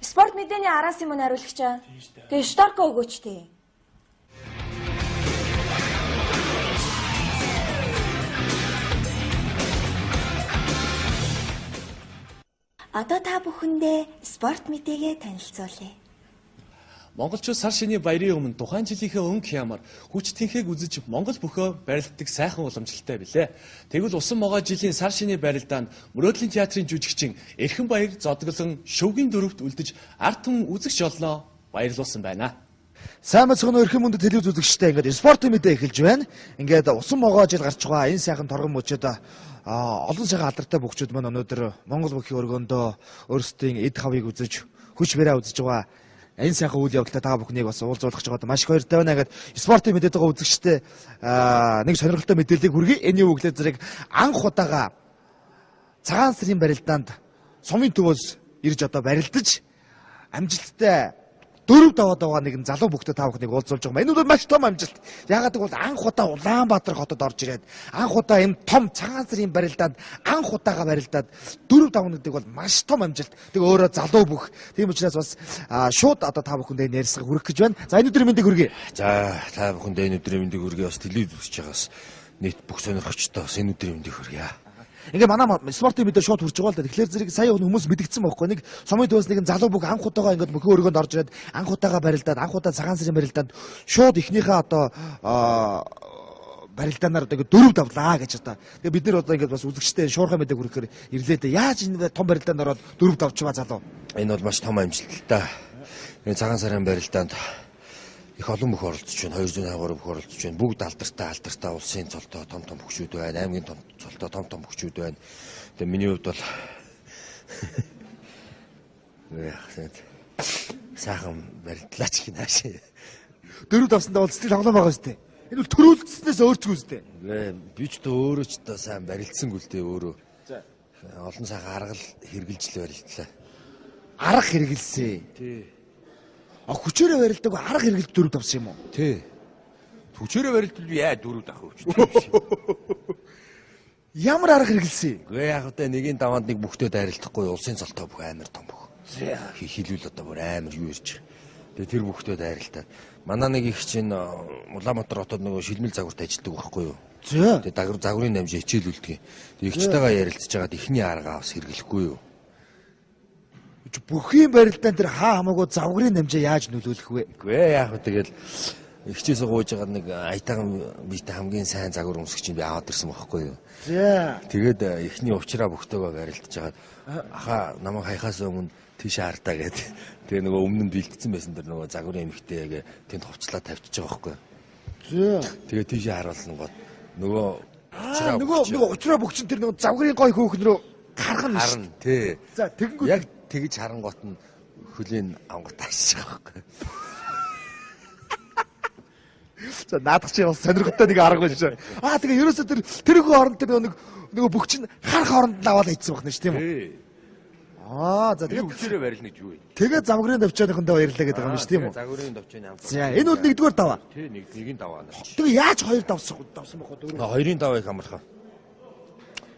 Спорт мэдээний араас юм хариулагчаа. Тэгээ шторко өгөөч тээ. Одоо та бүхэндээ спорт мэдээгээ танилцуулъя. Монголчууд сар шинийн баярын өмнө тухайн жилийнхээ өнгө ямар хүч тэнхийг үзэж Монгол бөхөө барилддаг сайхан уламжлалтай билээ. Тэгвэл усан могоо жилийн сар шинийн барилдаанд Мөрөөдлийн театрын жүжигчин Эрхэн баяр зодглон шөвгийн дөрөвт үлдэж ард түмэн үзэгч олноо баярлуулсан байна. Сайн мэцгэн Эрхэн мөндөд телевиз үзэгчтэй ингээд спортын мэдээ эхэлж байна. Ингээд усан могоо жил гарч байгаа энэ сайхан торгон мөчөд олон сайхан алдартай бөхчүүд маань өнөөдөр Монгол бүхийн өргөндөө өөрсдийн эд хавыг үзэж хүч бариа үзэж байгаа. Энэ сайхан үйл явдалтай та бүхнийг бас уулзуулах гэж байгаад маш их баяртай байна. Ингээд спортын мэдээд байгаа үзэгчтэй нэг сонирхолтой мэдээллийг хүргэе. Энэ юу гэвэл зэрэг анх удаага цагаан сарын барилдаанд сумын төвөөс ирж одоо барилдаж амжилттай дөрөв даваад байгаа нэгэн залуу бүхтэй та бүхнийг уулзуулж байгаа. Энэ бол маш том амжилт. Яагаад гэвэл анх удаа Улаанбаатар хотод орж ирээд анх удаа энэ том цагаан сарын барилдаанд анх удаага барилдаад дөрөв давна гэдэг бол маш том амжилт. Тэг өөрөө залуу бүх. Тийм учраас бас шууд одоо та бүхэндээ нэрсэг хүргэх гэж байна. За энэ өдрийн мэндийг хүргэе. За та бүхэндээ энэ өдрийн мэндийг хүргэе. Бас телевиз үзэж байгаас нийт бүх сонирхогчдоо бас энэ өдрийн мэндийг хүргэе. Ингээ манай спортын мэдээ шууд хүрч байгаа л да. Тэгэхээр зэрэг сая хүмүүс мэдгдсэн байхгүй. Нэг сумын төвөөс нэгэн залуу бүх анх удаага ингээд бүхэн өргөнд орж ирээд анх удаага барилдаад анх удаа цагаан сарын барилдаанд шууд ихнийхээ одоо барилдаанаар одоо ингээд дөрөв давлаа гэж одоо. Тэгээ бид нар одоо ингээд бас үзэгчтэй шуурхай мэдээ хүргэхээр ирлээ дээ. Яаж энэ том барилдаанд ороод дөрөв давчваа залуу. Энэ бол маш том амжилт л та. Энэ цагаан сарын барилдаанд их олон бүх оролцож байна. 283 бүх оролцож байна. Бүгд алдартай улсын цолтой том бүхчүүд байна. Аймгийн том цолтой том бүхчүүд байна. Тэгээ миний хувьд бол сайхан барилдлаач гин хаашаа. Дөрөв давсандаа бол сэтгэл хангалуун байгаа шүү дээ. Энэ бол төрүүлснээс өөрчгүй шүү дээ. Би ч тоо өөрөө ч тоо сайн барилдсангүй л дээ өөрөө. За. Олон сайхан аргал хэрглэж л барилдлаа. Арга хэрглэсэн. Тий. Хүчээрээ барилдаг арга хэрэглэлт дөрөв давсан юм уу? Тий. Хүчээрээ барилдвал яа дөрөв давах вэ? Ямар арга хэрэглэсэн? Гээ яг одоо нэгийн даваанд нэг бүхтэд арилдахгүй улсын цолтой бүх амар том бүх. Хилүүл одоо бүр амар юу ирж. Тэгээ тэр бүхтэд арилтаад манай нэг их чинь Улаанбаатар хотод нөгөө шилмэл загварт ажилладаг байхгүй юу? Тэгээ загварын намжаа хичээлүүлдэг. Тэгээ ихчтэйгээ ярилцж байгаад ихний аргаа бас хэрэглэхгүй юу? Бүхийн барилдаан тэр хаа хамаагүй завгарын намжаа яаж нөлөөлөх вэ? Гээ яг тэгэл ихчээс гууж байгаа нэг аятайхан биетэй хамгийн сайн загвар өмсгч би аваад ирсэн байхгүй юу? За. Тэгээд ихний уучраа бүхтэйгээ барилдаж байгаа. Ахаа намайг хаяхаас өмнө тийш хартаа гэдэг. Тэгээ нөгөө өмнө нь бэлдсэн байсан дэр нөгөө загварын эмхтэйгээ тэнд хувцлаа тавьчихж байгаа байхгүй юу? За. Тэгээ тийш харуулсан гот нөгөө уучраа бүхчин тэр нөгөө завгарын гой хөөхн рүү харна тий. За тэгэнгүүт яг тэгж харангуут нь хөлийн авгар таашиж байгаа байхгүй. За наадах чи бас сонирхолтой нэг арга байна шүү. Тэгээ ерөөсөө тэрхүү хооронд тэр нөгөө бүх чинь харах хооронд нь аваад ийдсэн байна шүү тийм үү? За тэгээд хүчээрээ барилна гэж юу вэ? Тэгээд завгарын давчааныхондоо баярлаа гэдэг юм шүү тийм үү? Загварын давчааны амт. За энэ бол нэгдүгээр даваа. Тий нэгийн даваа. Тэгээ яаж хоёр давсан бохоо дөрөв? Хоёрын даваа их амархан.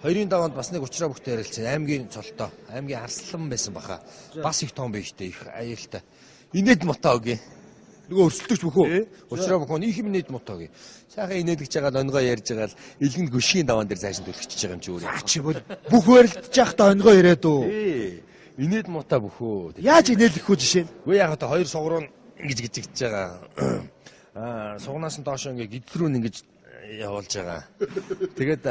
Хоёрын даваанд бас нэг уучраа бүхтэй ярилцсан аймгийн цолтой, аймгийн арслан байсан баха. Бас их том байжтэй их аюултай. Инээд мотогийн. Нөгөө өрсөлдөгч бөхөө. Уучраа бүхэн их юм инээд мотогийн. Сайхан инээлгэж байгаа онгоо ярьж байгаа л илгэнд гүшгийн даваан дээр цааш нь түлхчихэж байгаа юм чи өөрөө. Чи бол бүх барилдаж явахдаа онгоо ирээд үү? Инээд мото бөхөө. Яаж инээлгэх үү жишээ нь? Үгүй яг одоо хоёр сугруу ингэж гिचгэж байгаа. Сугнаас нь доош ингээ гид рүү ингэж явуулж байгаа. Тэгээд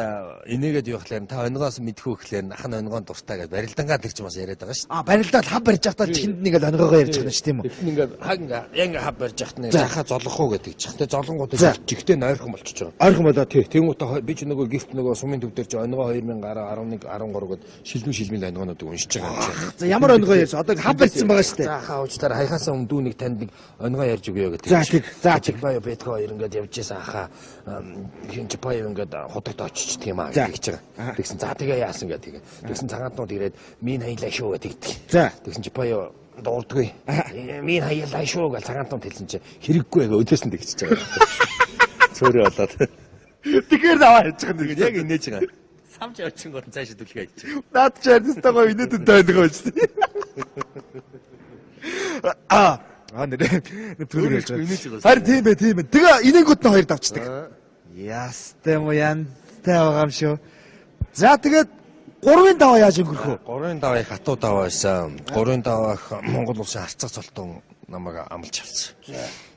инээгээд явахлаар та онгоос мэдхүү гэхлээр ах нь онгоон дуртай гэж барилдангаа тэр чинь бас яриад байгаа шүү дээ. Барилдаад хав барьж явахдаа тэнд нэг л онгоогоо ярьж байгаа шүү тийм үү? Тэгт ингээд хаг ингээ хав барьж явахт нэг захаа золох уу гэдэг чинь. Тэгээд золонгууд жигтэй нойрхон болчихж байгаа. Ойрхон болоо тий. Тэнгуүтэ би ч нөгөө гифт нөгөө сумын төв дээр чи онгоо 2011 13 гээд шилмэл онгоонуудыг уншиж байгаа юм чи. За ямар онгоо ярьж одоо хав барьсан байгаа шүү дээ. Захаа уучтаар хаяхаасаа өмнө нэг танд нэг онгоо ярьж өгөө гэдэг. За тэг. Бай бэтгоо хоёр ингээд явж байсан хаа хин ч бай ингээд хотогт очичдаг юм аа гэж байгаа. Тэгсэн за тэгээ яасан гэдэг. Тэгсэн цагаатнууд ирээд минь хаялаа шүү гэдэг. Тэгсэн чи бай дуулдгүй. Минь хаялаа шүү гэж цагаатнууд хэлсэн чи хэрэггүй байгаа өдөөс нь тэгчихэж байгаа. Цөөрөө болоод. Тэгэхээр аваа хийж байгаа нэг яг инээж байгаа. Самч очингууд цаашаа түлхээ хийж байгаа. Наад ч арьстайгаа инээдэнтэй байдаг байж тээ. нэр төлөв Өөрөө инээж байгаа. Харин тийм бэ. Тэгээ инэнгүүд нь хоёр давчдаг. Ястай мо янтай байгаа юм шүү. За тэгээд 3-5 яаж өнгөрөх вэ? 3-5-ыг хатуу даваа байсан. 3-5-ах Монгол улсын арцах цолтон намайг амлж авсан.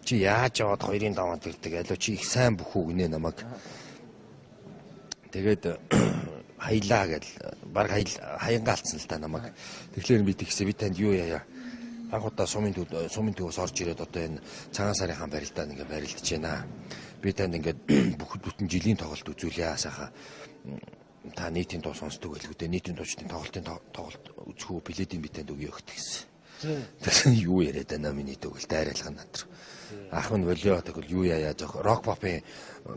Чи яаж яваад 2-5-анд ирдэг? Алуу чи их сайн бүх үү гинэ намайг. Тэгээд хаялаа гэл баг хаянга алдсан л та намайг. Тэгэхээр би тэгсээ би танд юу яая? Анх удаа сумын төвөөс орж ирээд одоо энэ цагаан сарын хаан барилдаанд ингээ барилдаж байна. Би танд ингээд бүх бүтэн жилийн тоглолт үзүүлээ асааха. Та нийтийн дуу сонсдог байлгүй дээ. Нийтийн дуучдын тоглолт үзэх үү билетийн би танд өгье гэсэн. Тэгсэн юу яриад байна миний төгөл дайралган надруу. Ах нь волио тэгвэл юу яая зөх рок попын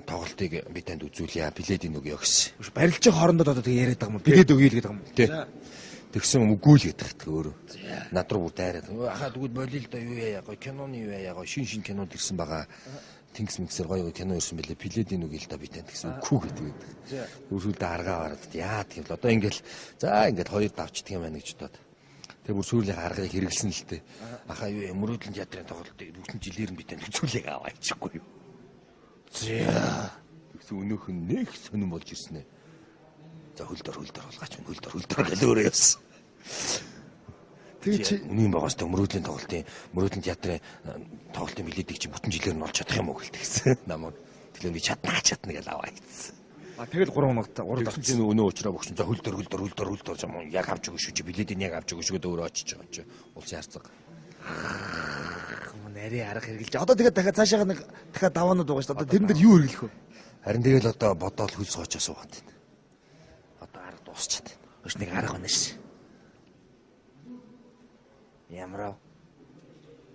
тоглолтыг би танд үзүүлье. Билетийн өгье гэсэн. Барилжих хоорондоо одоо тэгээ яриад байгаа юм. Билет өгье л гэдэг юм. Тий. Тэгсэн үгүй л гэдэг өөрөө. Над руу бүр дайраад. Ахаа тэгвэл болио л да юу яая гоё киноны юу яая гоё шин кинод ирсэн байгаа. Тэнгис миксэр гоё кино ирсэн бэлээ. Билетийн үг л да би тань гэсэн үгүй гэдэг. Үрсүүлдэ аргаа бараад яа тийм л одоо ингээл за ингээд хоёр давчдаг юм байна гэж бодоод. Тэгээ бүр сүүлийн аргыг хэрэгэлсэн л тээ. Ахаа юу мөрөөдлийн театрын тоглолтыг бүгд жилээр нь би тань үзүүлэг аваачихгүй юу. За тэгсэн өнөөх нь нэг сонирн болж ирсэн ээ. За хөлдөр болгаач хөлдөр гэл өөрөө явсан. Тэгээ чи үнийн байгаас мөрөөдлийн театрын тоглолтын билетийг чи бүтэн жилээр нь олж чадах юм уу гэлтгсэн намайг. Тэгэхээр би чадна гэж аваа гэсэн. Тэгэл 3 хоногт 3 давчсан өнөө уучраа богч за хөлдөр юм яг авч өгөө шүү чи билетийг яг авч өгөө шүү гэдэг өөрөө очиж байгаа чи улсын харцаг. Нари арга хэрглэж. Одоо тэгээд дахиад цаашаа нэг дахиад даваанууд байгаа шүү. Одоо тэрэн дээр юу хэрглэх вэ? Харин тэгэл одоо бодоол хөлс гоочоо суугаад байна. Одоо арга дуусчаад байна. Өш нэг арга байна ш. Ямар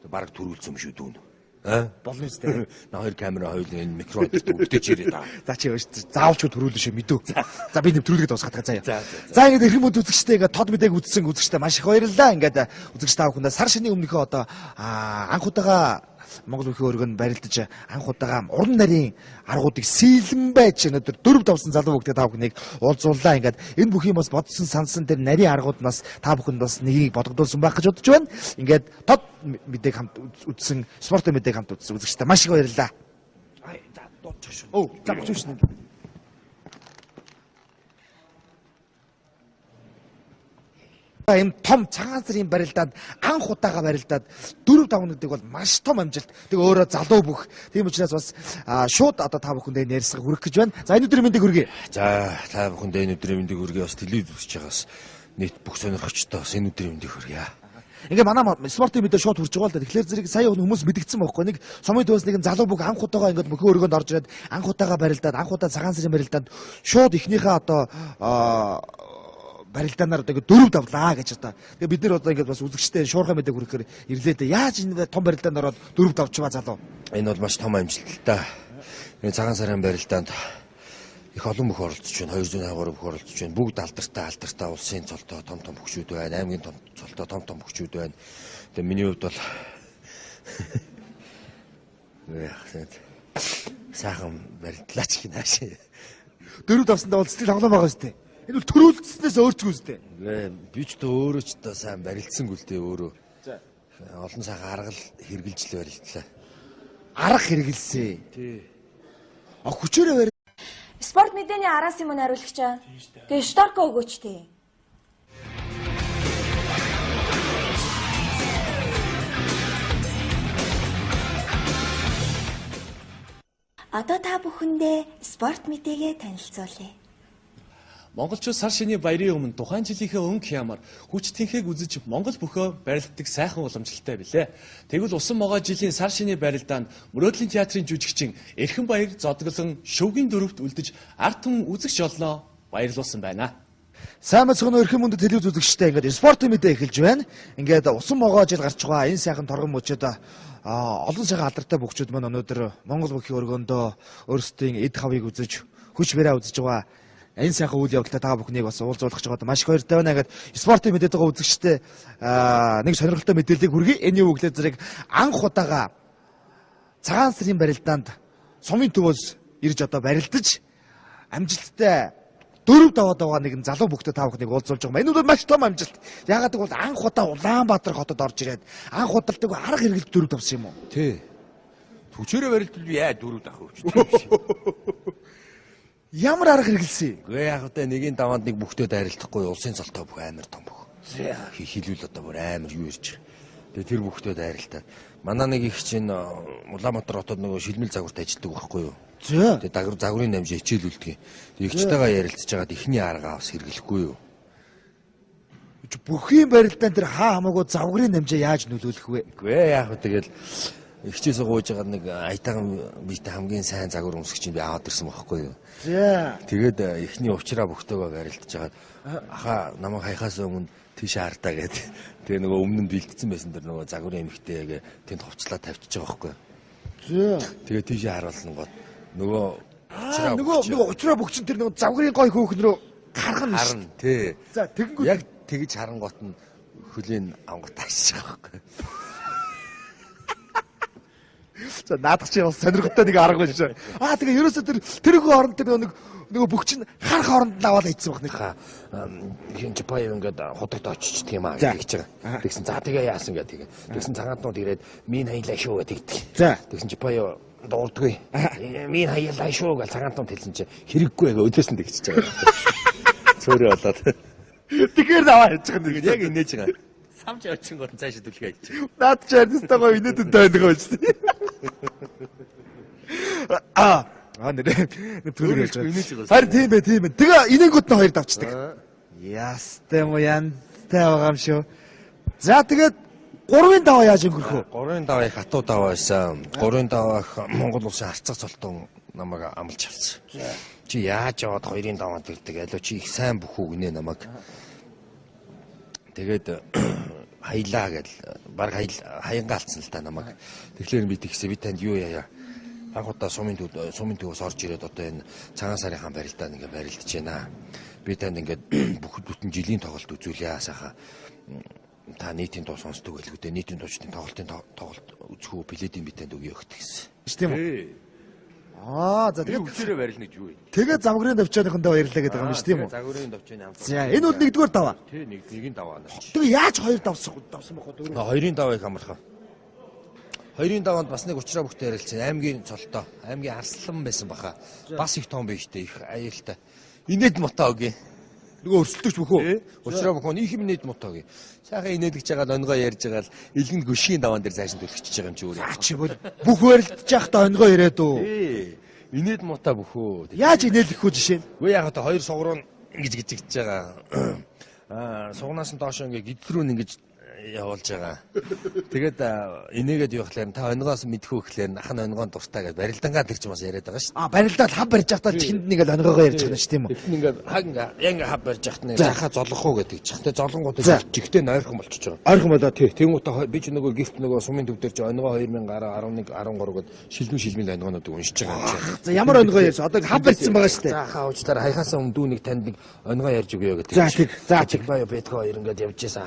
баг төрүүлсэн юм шүү дүүн. Болно үстэй. На хоёр камера хоёул энэ микро дээр өвдөж ирээ даа. За чи заавч төрүүлнэ шүү мэдүү. За би нэвтрүүлгээд дуусгаад заяа. За ингээд эрхэм мод үзэгчтэй ингээд тод мэдээг үзсэн үзэгчтэй маш их баярлалаа. Ингээд үзэгч тав бүхэндээ сар шинийн өмнөхөө одоо анх удаага Монгол бүхий өргөнд барилдаж анх удаага уран нарийн аргуудыг сийлэн байж өнөөдөр 4 давсан залуу бүгдээ тав бүхнийг уулзууллаа. Ингээд энэ бүхий бас бодсон сансан тэр нарийн аргууд нас та бүхэнд бас нэгийг бодогдуулсан байх гэж бодож байна. Ингээд тод мэдээг хамт үзсэн спорт мэдээг хамт үзсэн үзэгчтэй маш их баярлалаа. За дуудчих шүү. За бочоо шнэ. Ийм том цагаан сарын барилдаанд анх удаага барилдаад 4-5 гэдэг бол маш том амжилт. Тэг өөрөө залуу бүх. Тийм учраас бас шууд одоо та бүхэндээ ярьсаг хүрэх гэж байна. За энэ өдрийн мэндийг хүргэе. За та бүхэндээ энэ өдрийн мэндийг хүргэе. Бас телевиз үзэж байгаас нийт бүх сонирхогчдоо бас энэ өдрийн мэндийг хүргэе. Ингээ манай спортын мэдээ шууд хүрч байгаа л да. Тэгэхээр зэрэг сая хүмүүс мэдгдсэн байхгүй. Нэг сумын төвөөс нэгэн залуу бүх анх удаага ингээд мөхөө өргөнд орж ирээд анх удаага барилдаад анх удаа цагаан сарын барилдаанд шууд ихнийхээ одоо барилдаанаар одоо ингээд 4 давлаа гэж одоо. Тэгээ бид нэр одоо ингээд бас үзэгчтэй шуурхай мэдээг хүргэхээр ирлээ дээ. Яаж энэ том барилдаанд ороод 4 давчгаа залуу. Энэ бол маш том амжилт л та. Энэ цагаан сарын барилдаанд их олон бүх оролцож байна. 200 бүх оролцож байна. Бүгд алдартай улсын цолтоо том хөгшүүд байна. Аймгийн цолтоо том хөгшүүд байна. Тэгээ миний хувьд бол сайхан барилдлаач гинэ хаашаа. 4 давсандаа бол сэтгэл хангалуун байгаа шүү дээ. Энэ бол төрүүлснээс өөрчлөв үстэй. Би ч тоо өөрөө ч тоо сайн барилдсан гүлтэй өөрөө. Олон сайхан арга хэрглэж л барилдлаа. Арга хэрглэсэн. Тий. Хүчээрээ барь. Спорт мэдээний араас юм хариулагчаа. Тэгээ Штарко өгөөч тий. Одоо та бүхэндээ спорт мэдээгээ танилцуулъя. Монголчууд сар шинийн баярын өмнө тухайн жилийнхээ өнгө хямар хүч тэнхэг үзэж Монгол бөхөө барилддаг сайхан уламжлалтай билээ. Тэгвэл усан могоо жилийн сар шинийн барилдаанд мөрөөдлийн театрын жүжигчин Эрхэн баяр зодглон шөвгийн дөрөвт үлдэж ард түмэн үзэгч олноо баярлуулсан байна. Сайн мэцгэн эрхэм мөндөд телевиз үзэгчтэй ингээд спортын мэдээ эхэлж байна. Ингээд усан могоо жил гарч байгаа энэ сайхан торгон мөчөд олон сайхан алдартай бүгчүүд маань өнөөдөр Монгол бүхий өргөндөө өөрсдийн эд хавыг үзэж хүч бариа үзэж байгаа. Энэ сайхан үйл явдалтай та бүхнийг бас уулзуулах гэж байгаа маш их баяртай байна. Ингээд спортын мэдээд байгаа үзэгчтэй нэг сонирхолтой мэдээллийг хүргэе. Энэ юу гэхлээр зэрэг анх удаага цагаан сарын барилдаанд сумын төвөөс ирж одоо барилдаж амжилттай 4 даваад байгаа нэгэн залуу бүхтэй та бүхнийг уулзуулж байгаа. Энэ бол маш том амжилт. Ягаад гэвэл анх удаа Улаанбаатар хотод орж ирээд анх удалдаг арга хэрэгэлд 4 давсан юм уу? Тий. Түчээрээ барилдвал яа 4 давах өвчтэй. Ямар арга хэрэгэлсэн? Гээ яг одоо нэгийн даваанд нэг бүхтэд арилдахгүй улсын цолтой бүх амар том бүх. Хилүүл одоо бүр амар юу ирж байгаа. Тэгээ тэр бүхтэд арилтаа. Манай нэг их чинь Улаанбаатар хотод нөгөө шилмэл загварт ажилладаг байхгүй юу? Тэгээ загварын намжаа хичээлүүлдэг. Игчтэйгээ ярилцж байгаад ихний арга авс хэрэглэхгүй юу? Бүхий барилдаан тэр хаа хамаагүй загварын намжаа яаж нөлөөлөх вэ? Гээ яг тэгэл ихчээс гууж байгаа нэг аятайхан биетэй хамгийн сайн загвар өмсгч би аваад ирсэн байхгүй юу? Тэгээд ихний уучраа бүхтэйгээ барилдаж байгаад ахаа намайг хайхаас өмнө тийш хартаа гэдэг. Тэгээ нөгөө өмнө нь бэлдсэн байсан дэр нөгөө загварын эмхтэйгээ тэнд хувцлаа тавьчихж байгаа байхгүй юу? Тэгээ тийш харуулсан гот нөгөө уучраа бүгчин тэр нөгөө загварын гой хөөхн рүү гаргана. Харна тий. За тэгэнгүүт яг тэгж харангуут нь хөлийн авгат таашиж байгаа байхгүй. За наадах чи бас сонирхолтой нэг арга байна шүү. Тэгээ ерөөсөө тэрхүү оронд тэр нөгөө бүгчин харах оронд нь аваад ийдсэн баг нэг. Хин Жапай ингээд хотогт очиж тийм аа гэж байгаа. Тэгсэн за тэгээ яасан гэдэг. Тэгсэн цагаатнууд ирээд минь хаялаа шүү гэдэг. Тэгсэн Жапай дуурдгүй. Минь хаялаа шүү гэж цагаатнууд хэлсэн чи хэрэггүй байгаа өдөөс нь тэгчихэж байгаа. Цөөрөө болоод. Тэгэхээр аваа хийж байгаа нэг яг инээж байгаа. Самч очин гол цаашаа түлхээ хийж байгаа. Наад чи арьстай гоё инээдэн тайнгаа байж тээ. Нэр түлхээ хийж байгаа. Харин тийм бэ. Тэгээ инээгүүд нь хоёр давчдаг. Ястай муу янзтай байгаа юм шүү. За тэгээд 3-ын даваа яаж өнгөрөх вэ? 3-ын даваа их хатуу даваа байсан. 3-ын даваа Монгол улсын харцаг цолтон намайг амлж авсан. Чи яаж яваад 2-ын даваанд ирдэг? Алуу чи их сайн бүхүү гинэ намайг. Тэгээд хаялаа гэл баг хаянга алдсан л та намайг. Тэгэхээр би тэгсэн би танд юу яая? Анх удаа сумын төвөөс орж ирээд одоо энэ цагаан сарын хаан барилдаанд ингээ барилдаж байна. Би танд ингээд бүхэл бүтэн жилийн тоглолт үзүүлээ асааха. Та нийтийн дуу сонсдог байлгүй дээ. Нийтийн дуучдын тоглолт үзэх үү билетийн би танд өгье гэсэн. Тийм үү? За тэгээд хүчээрээ барилна гэж юу вэ? Тэгээ загварын давчааныхандаа баярлалаа гэдэг юм биш тийм үү? Загварын давчааны хамт. За энэ бол нэгдүгээр даваа. Тий, нэгэн даваа. Тэгээ яаж хоёр давсан бохоо дөрөв? 2-ын даваа их амархан. 2-ын даваанд бас нэг уучраа бүхтэй ярилцсан. Аймгийн цолтоо, аймгийн арслан байсан баха. Бас их том байжтэй, их аюултай. Инээд мотоо өгье. Нөгөө өрсөлдөгч бөхөө. Уучраа бөхөө их юм инээд мотоо өгье. Сайхан инээдгэж байгаа онгоо ярьж байгаа л илгэнд гүшийн даваан дээр цааш нь төлөвчж байгаа юм чи өөрөө. Чи бол бүх барилдаж байхдаа онгоо ирээд үү? Инээд мотоо бөхөө. Яаж инээлэх үү жишээ нь? Үгүй яг одоо хоёр сугруу ингэж гिचгдэж байгаа. Сугнаас нь доош ингээ гидрүүн ингэж явуулж байгаа. Тэгээд инээгээд явахлаар та онгоос мэдхүү гэхлээр ах нь онгоон дуртай гэж барилдангаа тэр ч бас яриад байгаа шүү дээ. Барилдаад хав барьж байхдаа чихэнд нэг л онгоогоо ярьж байгаа шүү тийм үү? Тэгтэн ингээ хав барьж байхад нэг жахаа золох уу гэдэг чих. Тэ золонгууд жигтэй ойрхон болчихж байгаа. Ойрхон болоо тий. Тэнгуутаа би ч нөгөө гифт нөгөө сумын төв дээр ч онгоо 2011 13 гээд шилмэл онгоонуудыг уншиж байгаа юм чи. За ямар онгоо ярьж одоо хав барьсан байгаа шүү дээ. За хаа уучлаарай хаяхаасаа өмнө дүүнийг танд нэг онгоо ярьж өгье гэдэг. За тийм. Бай бэтгөө хоёр ингээд явж ийсэн.